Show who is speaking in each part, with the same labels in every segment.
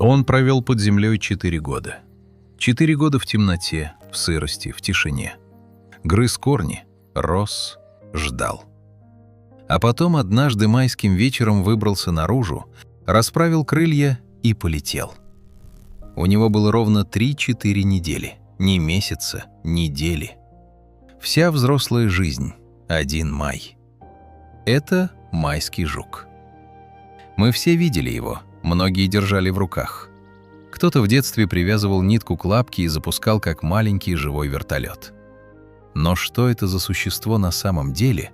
Speaker 1: Он провел под землей 4 года. 4 года в темноте, в сырости, в тишине. Грыз корни, рос, ждал. А потом однажды майским вечером выбрался наружу, расправил крылья и полетел. У него было ровно 3-4 недели, ни месяца, недели. Вся взрослая жизнь — 1 май. Это майский жук. Мы все видели его, многие держали в руках. Кто-то в детстве привязывал нитку к лапке и запускал как маленький живой вертолет. Но что это за существо на самом деле,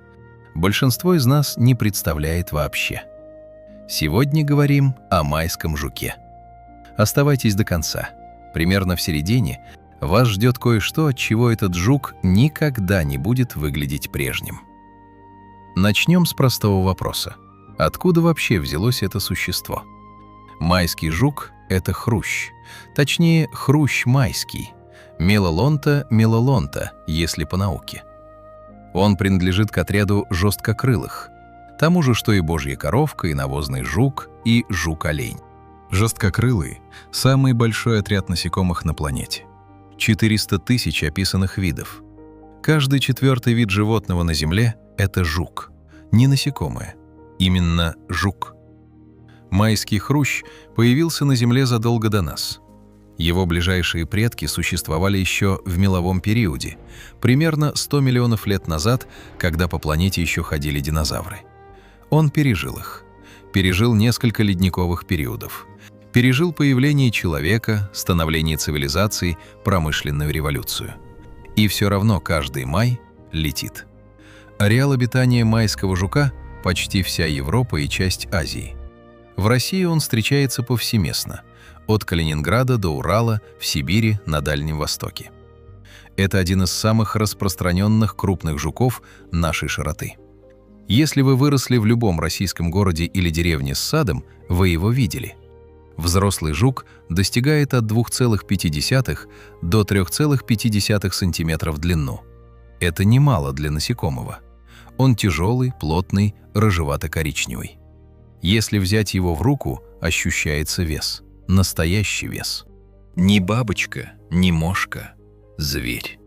Speaker 1: большинство из нас не представляет вообще. Сегодня говорим о майском жуке. Оставайтесь до конца. Примерно в середине вас ждет кое-что, от чего этот жук никогда не будет выглядеть прежним. Начнем с простого вопроса. Откуда вообще взялось это существо? Майский жук — это хрущ. Точнее, хрущ майский. Мелолонта мелолонта, если по науке. Он принадлежит к отряду жесткокрылых, тому же, что и божья коровка, и навозный жук, и жук-олень. Жесткокрылые — самый большой отряд насекомых на планете. 400 тысяч описанных видов. Каждый 4-й вид животного на Земле — это жук. Не насекомое, именно жук. Майский хрущ появился на Земле задолго до нас. Его ближайшие предки существовали еще в меловом периоде, примерно 100 миллионов лет назад, когда по планете еще ходили динозавры. Он пережил их. Пережил несколько ледниковых периодов. Пережил появление человека, становление цивилизаций, промышленную революцию. И все равно каждый май летит. Ареал обитания майского жука – почти вся Европа и часть Азии. В России он встречается повсеместно, от Калининграда до Урала, в Сибири, на Дальнем Востоке. Это один из самых распространенных крупных жуков нашей широты. Если вы выросли в любом российском городе или деревне с садом, вы его видели. Взрослый жук достигает от 2,5 до 3,5 см в длину. Это немало для насекомого. Он тяжелый, плотный, рыжевато-коричневый. Если взять его в руку, ощущается вес. Настоящий вес. Ни бабочка, ни мошка. Зверь.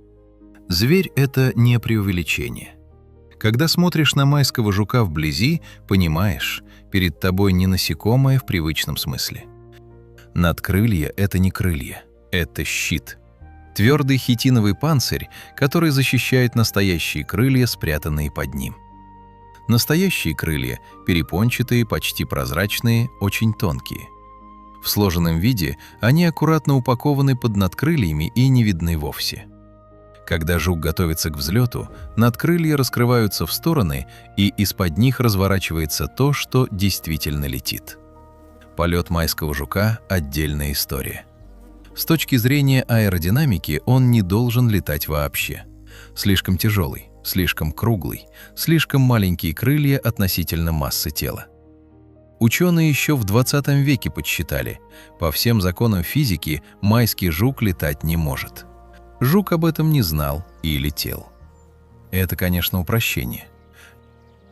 Speaker 1: Зверь — это не преувеличение. Когда смотришь на майского жука вблизи, понимаешь, перед тобой не насекомое в привычном смысле. Надкрылья — это не крылья, это щит. Твердый хитиновый панцирь, который защищает настоящие крылья, спрятанные под ним. Настоящие крылья — перепончатые, почти прозрачные, очень тонкие. В сложенном виде они аккуратно упакованы под надкрыльями и не видны вовсе. Когда жук готовится к взлету, надкрылья раскрываются в стороны, и из-под них разворачивается то, что действительно летит. Полет майского жука – отдельная история. С точки зрения аэродинамики он не должен летать вообще. Слишком тяжелый, слишком круглый, слишком маленькие крылья относительно массы тела. Ученые еще в 20 веке подсчитали, по всем законам физики майский жук летать не может. Жук об этом не знал и летел. Это, конечно, упрощение.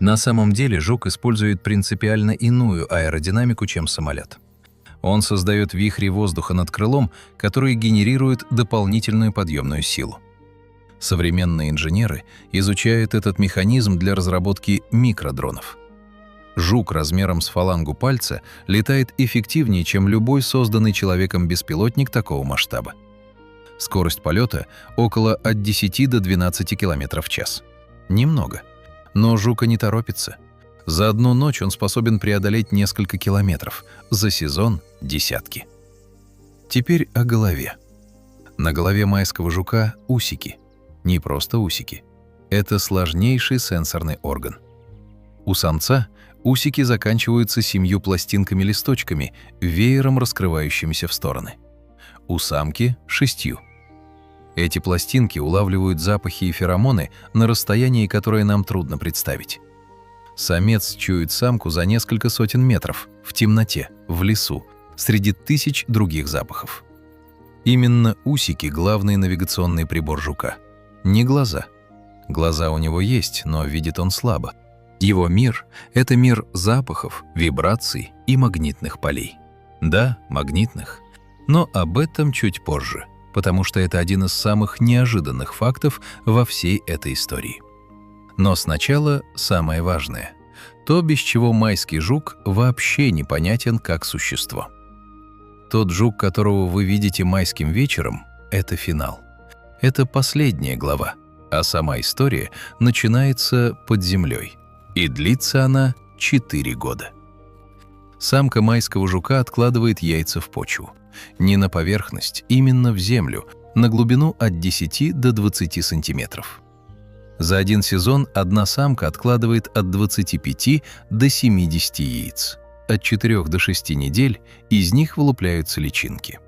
Speaker 1: На самом деле жук использует принципиально иную аэродинамику, чем самолет. Он создает вихри воздуха над крылом, которые генерируют дополнительную подъемную силу. Современные инженеры изучают этот механизм для разработки микродронов. Жук размером с фалангу пальца летает эффективнее, чем любой созданный человеком беспилотник такого масштаба. Скорость полета около от 10 до 12 км в час. Немного. Но жука не торопится. За одну ночь он способен преодолеть несколько километров, за сезон – десятки. Теперь о голове. На голове майского жука усики. Не просто усики. Это сложнейший сенсорный орган. У самца усики заканчиваются 7 пластинками-листочками, веером раскрывающимися в стороны. У самки – 6. Эти пластинки улавливают запахи и феромоны на расстоянии, которое нам трудно представить. Самец чует самку за несколько сотен метров, в темноте, в лесу, среди тысяч других запахов. Именно усики – главный навигационный прибор жука. Не глаза. Глаза у него есть, но видит он слабо. Его мир – это мир запахов, вибраций и магнитных полей. Да, магнитных. Но об этом чуть позже, потому что это один из самых неожиданных фактов во всей этой истории. Но сначала самое важное. То, без чего майский жук вообще непонятен как существо. Тот жук, которого вы видите майским вечером, это финал. Это последняя глава, а сама история начинается под землей. И длится она 4 года. Самка майского жука откладывает яйца в почву. Не на поверхность, именно в землю, на глубину от 10 до 20 сантиметров. За один сезон одна самка откладывает от 25 до 70 яиц. От 4 до 6 недель из них вылупляются личинки.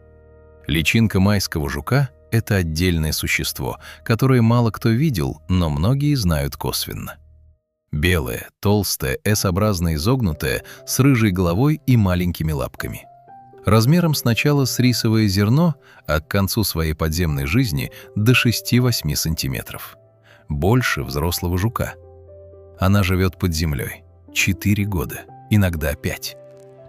Speaker 1: Личинка майского жука – это отдельное существо, которое мало кто видел, но многие знают косвенно. Белая, толстая, S-образно изогнутая, с рыжей головой и маленькими лапками. Размером сначала с рисовое зерно, а к концу своей подземной жизни до 6-8 сантиметров. Больше взрослого жука. Она живет под землей 4 года, иногда 5.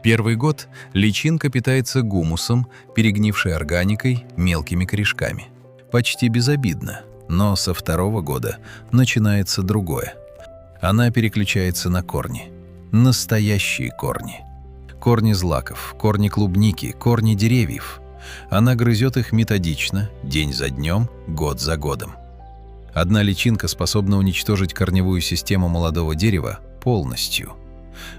Speaker 1: Первый год личинка питается гумусом, перегнившей органикой, мелкими корешками. Почти безобидно, но со 2-го года начинается другое. Она переключается на корни. Настоящие корни. Корни злаков, корни клубники, корни деревьев. Она грызет их методично, день за днем, год за годом. Одна личинка способна уничтожить корневую систему молодого дерева полностью.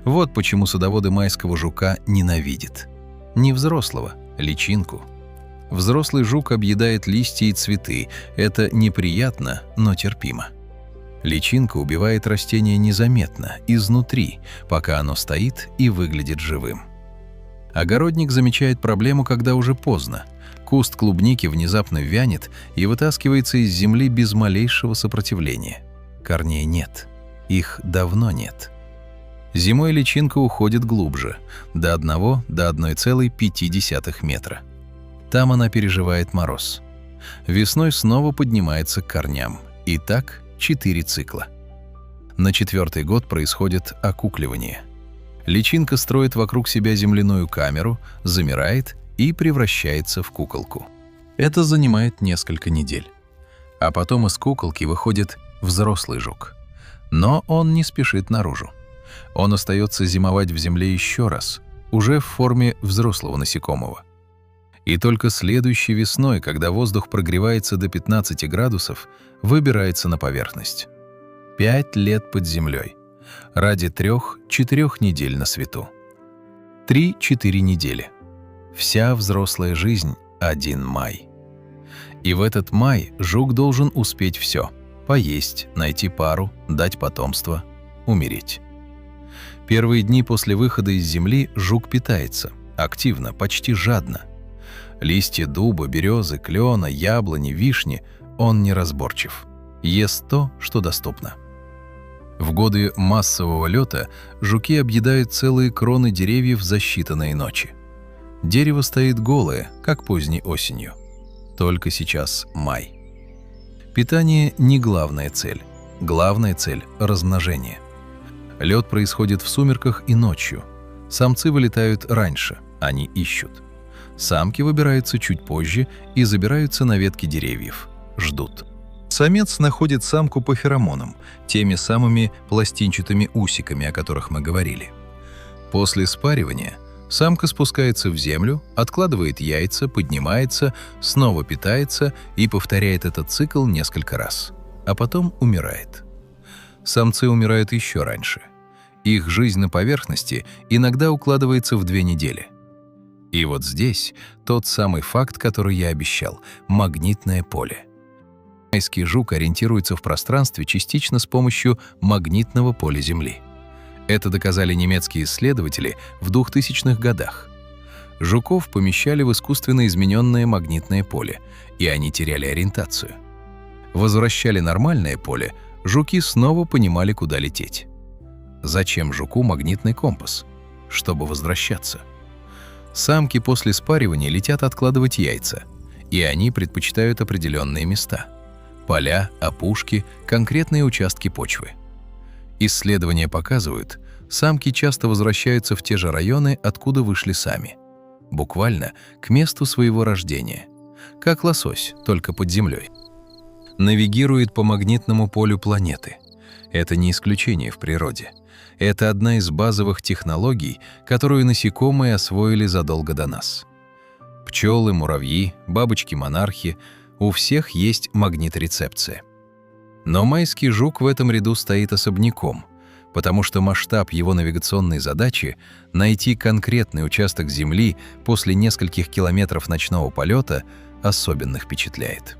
Speaker 1: Вот почему садоводы майского жука ненавидят. Не взрослого, личинку. Взрослый жук объедает листья и цветы. Это неприятно, но терпимо. Личинка убивает растение незаметно, изнутри, пока оно стоит и выглядит живым. Огородник замечает проблему, когда уже поздно. Куст клубники внезапно вянет и вытаскивается из земли без малейшего сопротивления. Корней нет. Их давно нет. Зимой личинка уходит глубже, до 1,5 метра. Там она переживает мороз. Весной снова поднимается к корням. И так 4 цикла. На 4-й год происходит окукливание. Личинка строит вокруг себя земляную камеру, замирает и превращается в куколку. Это занимает несколько недель. А потом из куколки выходит взрослый жук. Но он не спешит наружу. Он остается зимовать в земле еще раз, уже в форме взрослого насекомого. И только следующей весной, когда воздух прогревается до 15 градусов, выбирается на поверхность. 5 лет под землей. Ради 3-4 недель на свету. 3-4 недели. Вся взрослая жизнь – один май. И в этот май жук должен успеть все – поесть, найти пару, дать потомство, умереть. Первые дни после выхода из земли жук питается, активно, почти жадно. Листья дуба, березы, клена, яблони, вишни он неразборчив. Ест то, что доступно. В годы массового лета жуки объедают целые кроны деревьев за считанные ночи. Дерево стоит голое, как поздней осенью. Только сейчас май. Питание не главная цель. Главная цель – размножение. Лед происходит в сумерках и ночью. Самцы вылетают раньше, они ищут. Самки выбираются чуть позже и забираются на ветки деревьев. Ждут. Самец находит самку по феромонам, теми самыми пластинчатыми усиками, о которых мы говорили. После спаривания самка спускается в землю, откладывает яйца, поднимается, снова питается и повторяет этот цикл несколько раз. А потом умирает. Самцы умирают еще раньше. Их жизнь на поверхности иногда укладывается в 2 недели. И вот здесь тот самый факт, который я обещал – магнитное поле. Майский жук ориентируется в пространстве частично с помощью магнитного поля Земли. Это доказали немецкие исследователи в 2000-х годах. Жуков помещали в искусственно измененное магнитное поле, и они теряли ориентацию. Возвращали нормальное поле, жуки снова понимали, куда лететь. Зачем жуку магнитный компас? Чтобы возвращаться. Самки после спаривания летят откладывать яйца, и они предпочитают определенные места – поля, опушки, конкретные участки почвы. Исследования показывают, самки часто возвращаются в те же районы, откуда вышли сами. буквально к месту своего рождения, как лосось, только под землей. Навигирует по магнитному полю планеты. Это не исключение в природе. Это одна из базовых технологий, которую насекомые освоили задолго до нас. Пчелы, муравьи, бабочки-монархи — у всех есть магниторецепция. Но майский жук в этом ряду стоит особняком, потому что масштаб его навигационной задачи — найти конкретный участок Земли после нескольких километров ночного полета — особенно впечатляет.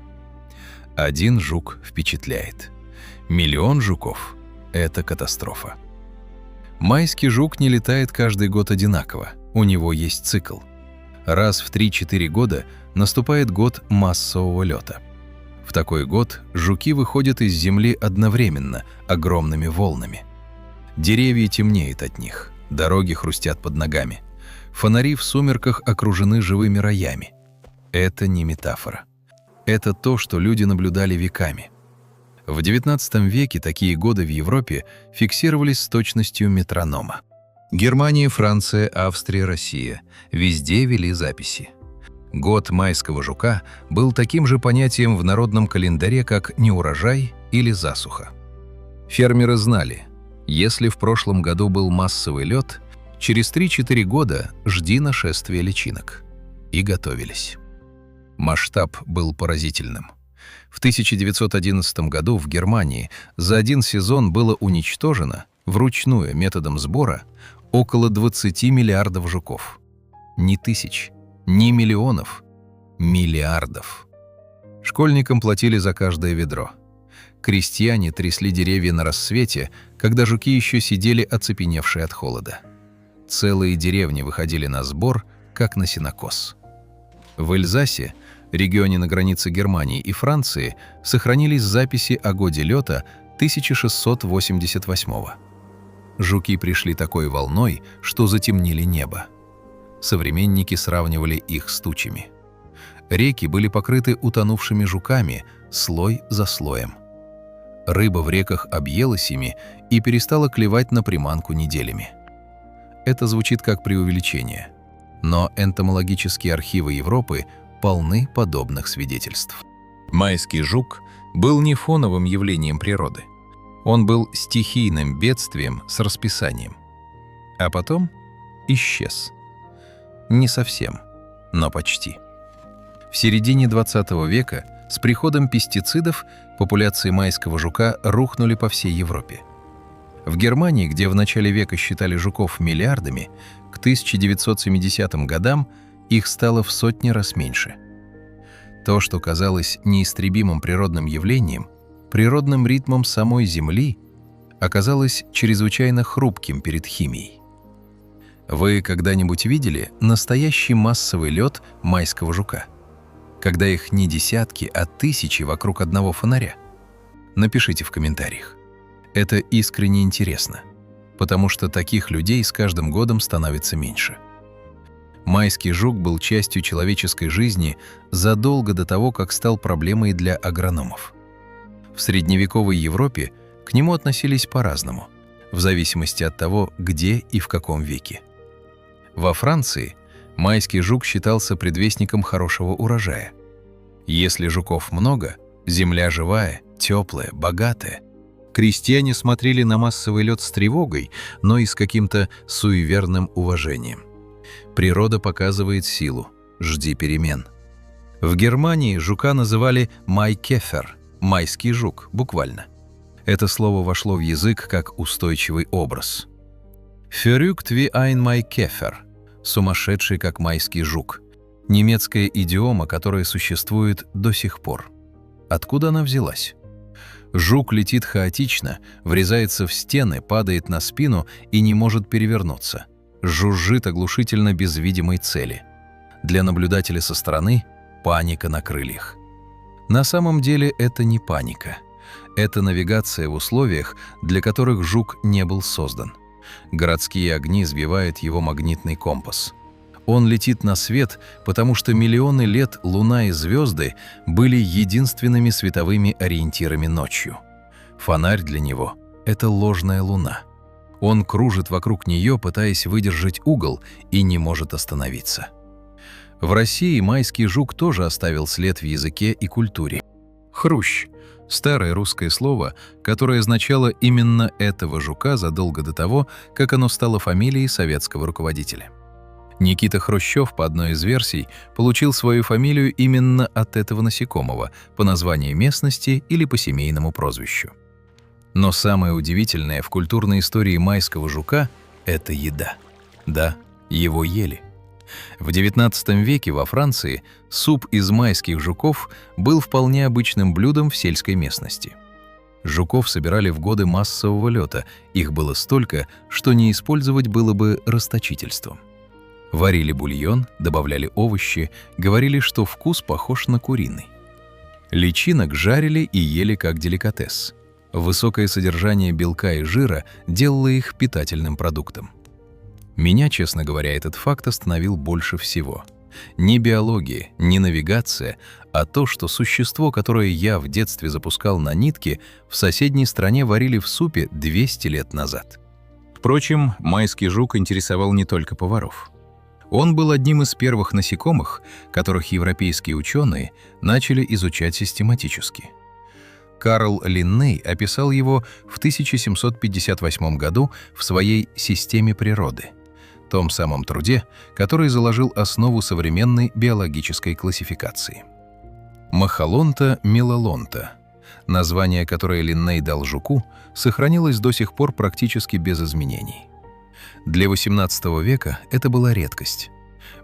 Speaker 1: Один жук впечатляет. Миллион жуков — это катастрофа. Майский жук не летает каждый год одинаково, у него есть цикл. Раз в 3-4 года наступает год массового лета. В такой год жуки выходят из земли одновременно, огромными волнами. Деревья темнеют от них, дороги хрустят под ногами. Фонари в сумерках окружены живыми роями. Это не метафора. Это то, что люди наблюдали веками. В XIX веке такие годы в Европе фиксировались с точностью метронома. Германия, Франция, Австрия, Россия – везде вели записи. Год майского жука был таким же понятием в народном календаре, как неурожай или засуха. Фермеры знали, если в прошлом году был массовый лед, через 3-4 года жди нашествия личинок. И готовились. Масштаб был поразительным. В 1911 году в Германии за один сезон было уничтожено, вручную методом сбора, около 20 миллиардов жуков. Не тысяч, не миллионов, миллиардов. Школьникам платили за каждое ведро. Крестьяне трясли деревья на рассвете, когда жуки еще сидели оцепеневшие от холода. Целые деревни выходили на сбор, как на сенокос. В Эльзасе, регионе на границе Германии и Франции, сохранились записи о годе лета 1688-го. Жуки пришли такой волной, что затемнили небо. Современники сравнивали их с тучами. Реки были покрыты утонувшими жуками, слой за слоем. Рыба в реках объелась ими и перестала клевать на приманку неделями. Это звучит как преувеличение, но энтомологические архивы Европы полны подобных свидетельств. Майский жук был не фоновым явлением природы. Он был стихийным бедствием с расписанием. А потом исчез. Не совсем, но почти. В середине 20 века с приходом пестицидов популяции майского жука рухнули по всей Европе. В Германии, где в начале века считали жуков миллиардами, к 1970 годам их стало в сотни раз меньше. То, что казалось неистребимым природным явлением, природным ритмом самой Земли, оказалось чрезвычайно хрупким перед химией. Вы когда-нибудь видели настоящий массовый лет майского жука? Когда их не десятки, а тысячи вокруг одного фонаря? Напишите в комментариях. Это искренне интересно, потому что таких людей с каждым годом становится меньше. Майский жук был частью человеческой жизни задолго до того, как стал проблемой для агрономов. В средневековой Европе к нему относились по-разному, в зависимости от того, где и в каком веке. Во Франции майский жук считался предвестником хорошего урожая. Если жуков много, земля живая, теплая, богатая. Крестьяне смотрели на массовый лед с тревогой, но и с каким-то суеверным уважением. Природа показывает силу, жди перемен. В Германии жука называли «майкефер» – «майский жук», буквально. Это слово вошло в язык как устойчивый образ. «Verrückt wie ein Maikäfer» – «сумасшедший, как майский жук» – немецкая идиома, которая существует до сих пор. Откуда она взялась? Жук летит хаотично, врезается в стены, падает на спину и не может перевернуться. Жужжит оглушительно без видимой цели. Для наблюдателя со стороны – паника на крыльях. На самом деле это не паника. Это навигация в условиях, для которых жук не был создан. Городские огни сбивают его магнитный компас. Он летит на свет, потому что миллионы лет Луна и звезды были единственными световыми ориентирами ночью. Фонарь для него – это ложная Луна. Он кружит вокруг нее, пытаясь выдержать угол, и не может остановиться. В России майский жук тоже оставил след в языке и культуре. Хрущ – старое русское слово, которое означало именно этого жука задолго до того, как оно стало фамилией советского руководителя. Никита Хрущев, по одной из версий, получил свою фамилию именно от этого насекомого, по названию местности или по семейному прозвищу. Но самое удивительное в культурной истории майского жука – это еда. Да, его ели. В XIX веке во Франции суп из майских жуков был вполне обычным блюдом в сельской местности. Жуков собирали в годы массового лёта, их было столько, что не использовать было бы расточительством. Варили бульон, добавляли овощи, говорили, что вкус похож на куриный. Личинок жарили и ели как деликатес. Высокое содержание белка и жира делало их питательным продуктом. Меня, честно говоря, этот факт остановил больше всего. Не биология, не навигация, а то, что существо, которое я в детстве запускал на нитке, в соседней стране варили в супе 200 лет назад. Впрочем, майский жук интересовал не только поваров. Он был одним из первых насекомых, которых европейские ученые начали изучать систематически. Карл Линней описал его в 1758 году в своей «Системе природы», том самом труде, который заложил основу современной биологической классификации. Махалонта мелалонта, название, которое Линней дал жуку, сохранилось до сих пор практически без изменений. Для XVIII века это была редкость.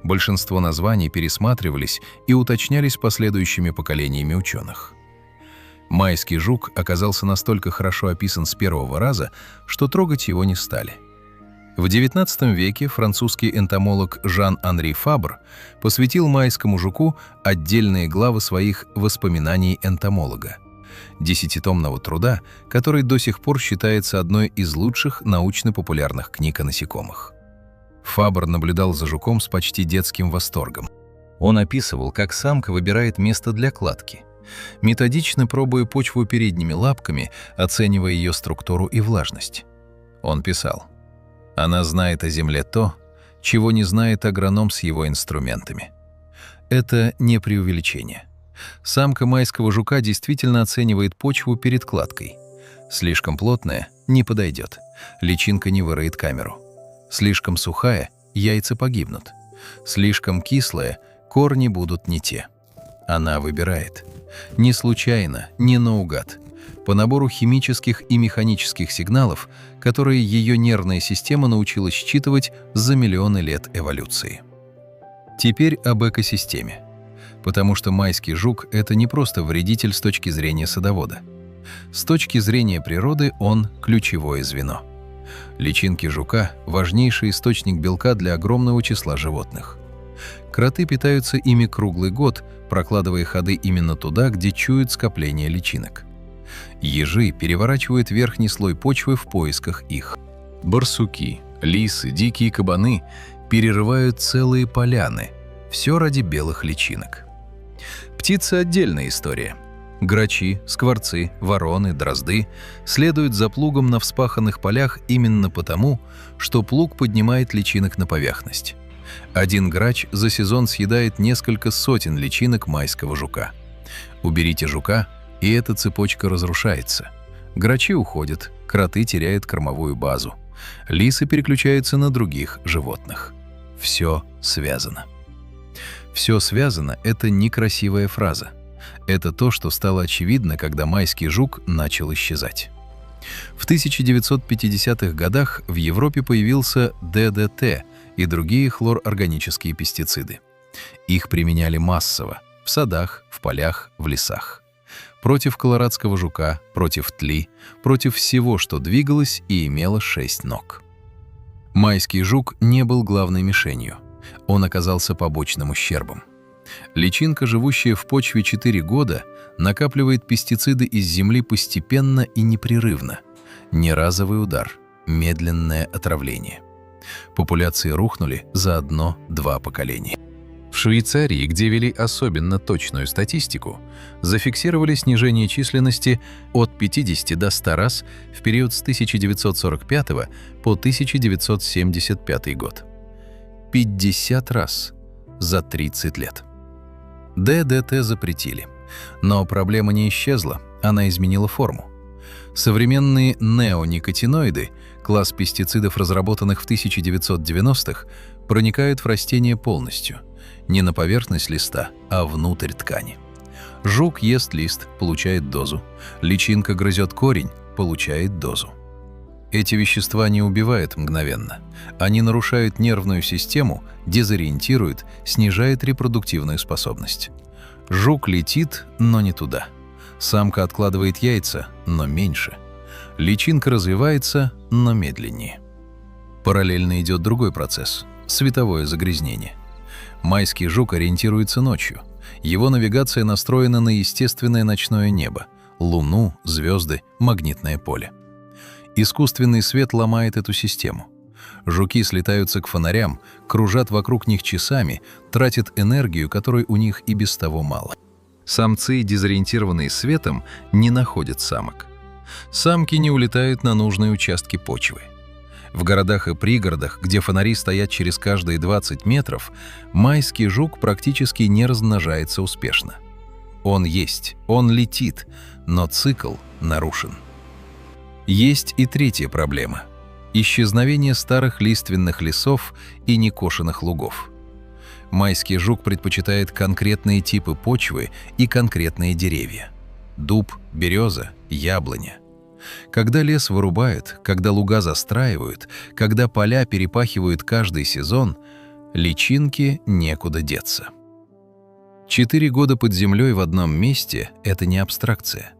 Speaker 1: Большинство названий пересматривались и уточнялись последующими поколениями ученых. Майский жук оказался настолько хорошо описан с первого раза, что трогать его не стали. В XIX веке французский энтомолог Жан-Анри Фабр посвятил майскому жуку отдельные главы своих «Воспоминаний энтомолога», 10-томного труда, который до сих пор считается одной из лучших научно-популярных книг о насекомых. Фабр наблюдал за жуком с почти детским восторгом. Он описывал, как самка выбирает место для кладки, методично пробуя почву передними лапками, оценивая ее структуру и влажность. Он писал: «Она знает о земле то, чего не знает агроном с его инструментами». Это не преувеличение. Самка майского жука действительно оценивает почву перед кладкой. Слишком плотная – не подойдет, личинка не выроет камеру. Слишком сухая – яйца погибнут. Слишком кислая – корни будут не те. Она выбирает. Не случайно, не наугад. По набору химических и механических сигналов, которые ее нервная система научилась считывать за миллионы лет эволюции. Теперь об экосистеме. Потому что майский жук – это не просто вредитель с точки зрения садовода. С точки зрения природы он – ключевое звено. Личинки жука – важнейший источник белка для огромного числа животных. Кроты питаются ими круглый год, прокладывая ходы именно туда, где чуют скопление личинок. Ежи переворачивают верхний слой почвы в поисках их. Барсуки, лисы, дикие кабаны перерывают целые поляны. Все ради белых личинок. Птицы – отдельная история. Грачи, скворцы, вороны, дрозды следуют за плугом на вспаханных полях именно потому, что плуг поднимает личинок на поверхность. Один грач за сезон съедает несколько сотен личинок майского жука. Уберите жука, и эта цепочка разрушается. Грачи уходят, кроты теряют кормовую базу. Лисы переключаются на других животных. Все связано. «Все связано» — это некрасивая фраза. Это то, что стало очевидно, когда майский жук начал исчезать. В 1950-х годах в Европе появился ДДТ и другие хлорорганические пестициды. Их применяли массово – в садах, в полях, в лесах. Против колорадского жука, против тли, против всего, что двигалось и имело 6 ног. Майский жук не был главной мишенью. Он оказался побочным ущербом. Личинка, живущая в почве 4 года, накапливает пестициды из земли постепенно и непрерывно. Не разовый удар, медленное отравление. Популяции рухнули за 1-2 поколения. В Швейцарии, где вели особенно точную статистику, зафиксировали снижение численности от 50 до 100 раз в период с 1945 по 1975 год. 50 раз. за 30 лет. ДДТ запретили, но проблема не исчезла, она изменила форму. Современные неоникотиноиды, класс пестицидов, разработанных в 1990-х, проникают в растение полностью, не на поверхность листа, а внутрь ткани. Жук ест лист, получает дозу. Личинка грызет корень, получает дозу. Эти вещества не убивают мгновенно. Они нарушают нервную систему, дезориентируют, снижают репродуктивную способность. Жук летит, но не туда. Самка откладывает яйца, но меньше. Личинка развивается, но медленнее. Параллельно идет другой процесс – световое загрязнение. Майский жук ориентируется ночью. Его навигация настроена на естественное ночное небо – луну, звезды, магнитное поле. Искусственный свет ломает эту систему. Жуки слетаются к фонарям, кружат вокруг них часами, тратят энергию, которой у них и без того мало. Самцы, дезориентированные светом, не находят самок. Самки не улетают на нужные участки почвы. В городах и пригородах, где фонари стоят через каждые 20 метров, майский жук практически не размножается успешно. Он есть, он летит, но цикл нарушен. Есть и третья проблема – исчезновение старых лиственных лесов и некошенных лугов. Майский жук предпочитает конкретные типы почвы и конкретные деревья – дуб, береза, яблоня. Когда лес вырубают, когда луга застраивают, когда поля перепахивают каждый сезон, личинке некуда деться. 4 года под землей в одном месте – это не абстракция.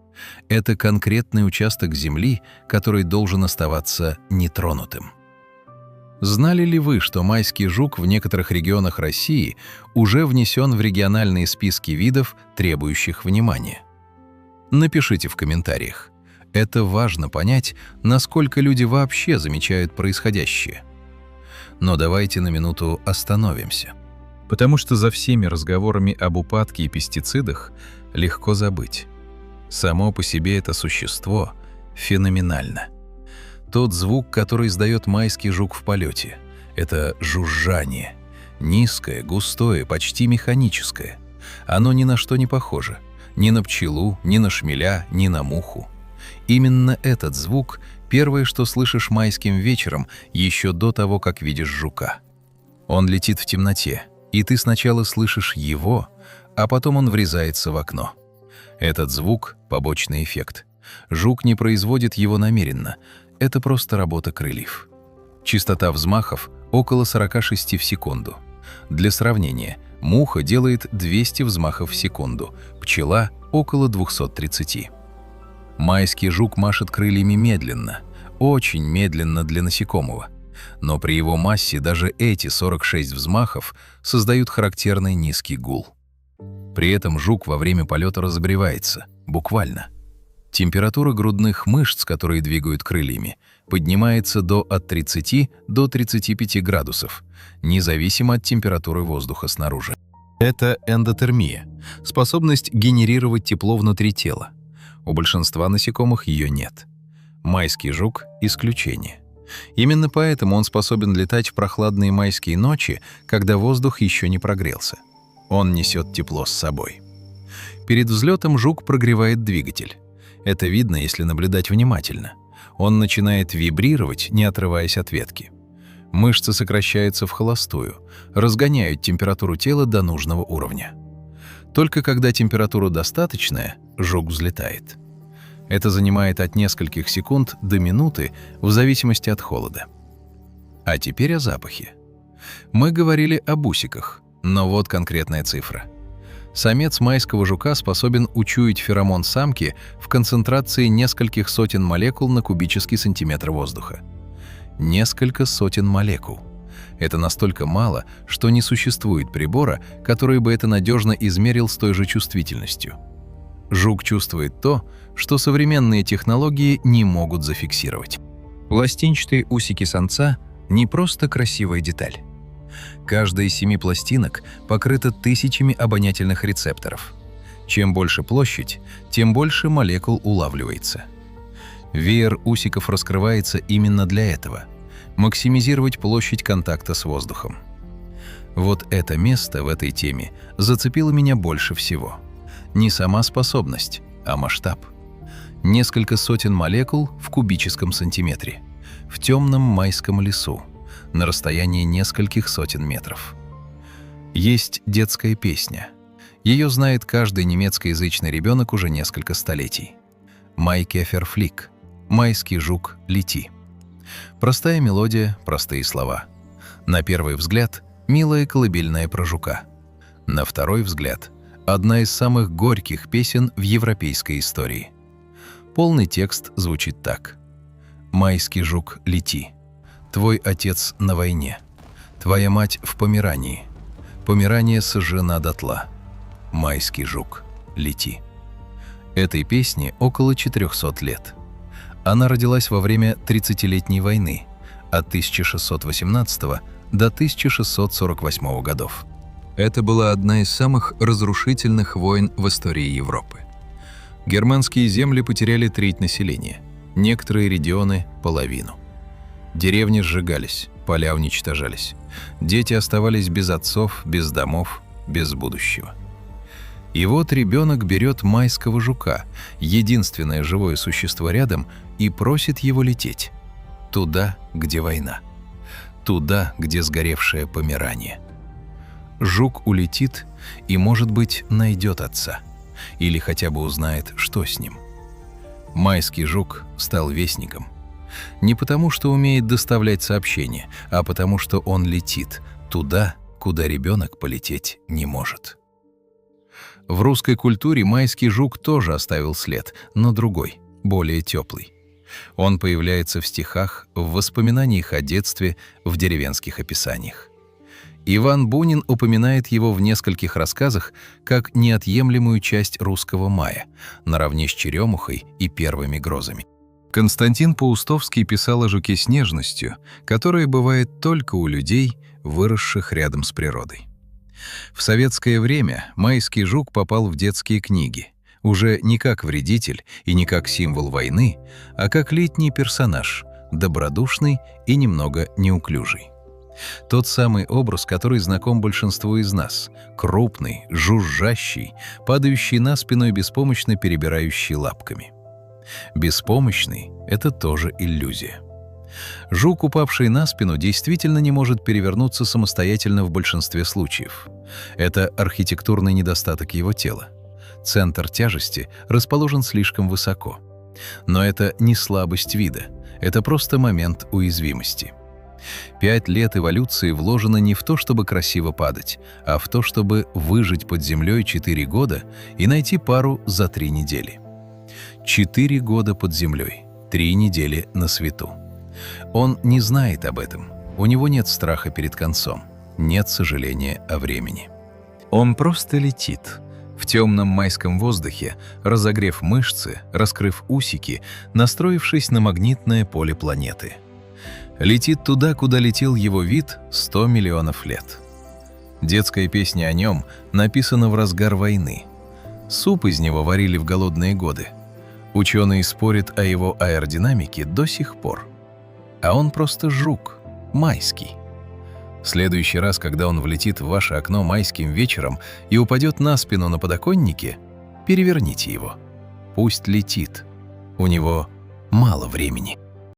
Speaker 1: Это конкретный участок земли, который должен оставаться нетронутым. Знали ли вы, что майский жук в некоторых регионах России уже внесен в региональные списки видов, требующих внимания? Напишите в комментариях. Это важно понять, насколько люди вообще замечают происходящее. Но давайте на минуту остановимся. Потому что за всеми разговорами об упадке и пестицидах легко забыть. Само по себе это существо феноменально. Тот звук, который издает майский жук в полете, это жужжание. Низкое, густое, почти механическое. Оно ни на что не похоже. Ни на пчелу, ни на шмеля, ни на муху. Именно этот звук – первое, что слышишь майским вечером, еще до того, как видишь жука. Он летит в темноте, и ты сначала слышишь его, а потом он врезается в окно. Этот звук – побочный эффект. Жук не производит его намеренно. Это просто работа крыльев. Частота взмахов – около 46 в секунду. Для сравнения, муха делает 200 взмахов в секунду, пчела – около 230. Майский жук машет крыльями медленно, очень медленно для насекомого. Но при его массе даже эти 46 взмахов создают характерный низкий гул. При этом жук во время полета разогревается, буквально. Температура грудных мышц, которые двигают крыльями, поднимается от 30 до 35 градусов, независимо от температуры воздуха снаружи. Это эндотермия, способность генерировать тепло внутри тела. У большинства насекомых ее нет. Майский жук – исключение. Именно поэтому он способен летать в прохладные майские ночи, когда воздух еще не прогрелся. Он несет тепло с собой. Перед взлетом жук прогревает двигатель. Это видно, если наблюдать внимательно. Он начинает вибрировать, не отрываясь от ветки. Мышцы сокращаются в холостую, разгоняют температуру тела до нужного уровня. Только когда температура достаточная, жук взлетает. Это занимает от нескольких секунд до минуты в зависимости от холода. А теперь о запахе. Мы говорили об усиках, но вот конкретная цифра. Самец майского жука способен учуять феромон самки в концентрации нескольких сотен молекул на кубический сантиметр воздуха. Несколько сотен молекул. Это настолько мало, что не существует прибора, который бы это надежно измерил с той же чувствительностью. Жук чувствует то, что современные технологии не могут зафиксировать. Пластинчатые усики самца – не просто красивая деталь. Каждая из 7 пластинок покрыта тысячами обонятельных рецепторов. Чем больше площадь, тем больше молекул улавливается. Веер усиков раскрывается именно для этого – максимизировать площадь контакта с воздухом. Вот это место в этой теме зацепило меня больше всего. Не сама способность, а масштаб. Несколько сотен молекул в кубическом сантиметре, в темном майском лесу, на расстоянии нескольких сотен метров. Есть детская песня. Ее знает каждый немецкоязычный ребенок уже несколько столетий. «Майкефер флик», «Майский жук, лети». Простая мелодия, простые слова. На первый взгляд — милая колыбельная про жука. На второй взгляд — одна из самых горьких песен в европейской истории. Полный текст звучит так. «Майский жук, лети. Твой отец на войне. Твоя мать в Померании. Померания сожжена дотла. Майский жук, лети». Этой песне около 400 лет. Она родилась во время 30-летней войны от 1618 до 1648 годов. Это была одна из самых разрушительных войн в истории Европы. Германские земли потеряли треть населения, некоторые регионы – половину. Деревни сжигались, поля уничтожались. Дети оставались без отцов, без домов, без будущего. И вот ребенок берет майского жука, единственное живое существо рядом, и просит его лететь. Туда, где война. Туда, где сгоревшее Померания. Жук улетит и, может быть, найдет отца. Или хотя бы узнает, что с ним. Майский жук стал вестником. Не потому, что умеет доставлять сообщения, а потому, что он летит туда, куда ребенок полететь не может. В русской культуре майский жук тоже оставил след, но другой, более теплый. Он появляется в стихах, в воспоминаниях о детстве, в деревенских описаниях. Иван Бунин упоминает его в нескольких рассказах как неотъемлемую часть русского мая, наравне с черемухой и первыми грозами. Константин Паустовский писал о жуке с нежностью, которая бывает только у людей, выросших рядом с природой. В советское время майский жук попал в детские книги, уже не как вредитель и не как символ войны, а как летний персонаж, добродушный и немного неуклюжий. Тот самый образ, который знаком большинству из нас — крупный, жужжащий, падающий на спину и беспомощно перебирающий лапками. Беспомощный — это тоже иллюзия. Жук, упавший на спину, действительно не может перевернуться самостоятельно в большинстве случаев. Это архитектурный недостаток его тела. Центр тяжести расположен слишком высоко. Но это не слабость вида, это просто момент уязвимости. 5 лет эволюции вложено не в то, чтобы красиво падать, а в то, чтобы выжить под землей 4 года и найти пару за 3 недели. 4 года под землей, 3 недели на свету. Он не знает об этом, у него нет страха перед концом, нет сожаления о времени. Он просто летит. В темном майском воздухе, разогрев мышцы, раскрыв усики, настроившись на магнитное поле планеты. Летит туда, куда летел его вид 100 миллионов лет. Детская песня о нем написана в разгар войны. Суп из него варили в голодные годы. Ученые спорят о его аэродинамике до сих пор. А он просто жук, майский. В следующий раз, когда он влетит в ваше окно майским вечером и упадет на спину на подоконнике, переверните его. Пусть летит. У него мало времени.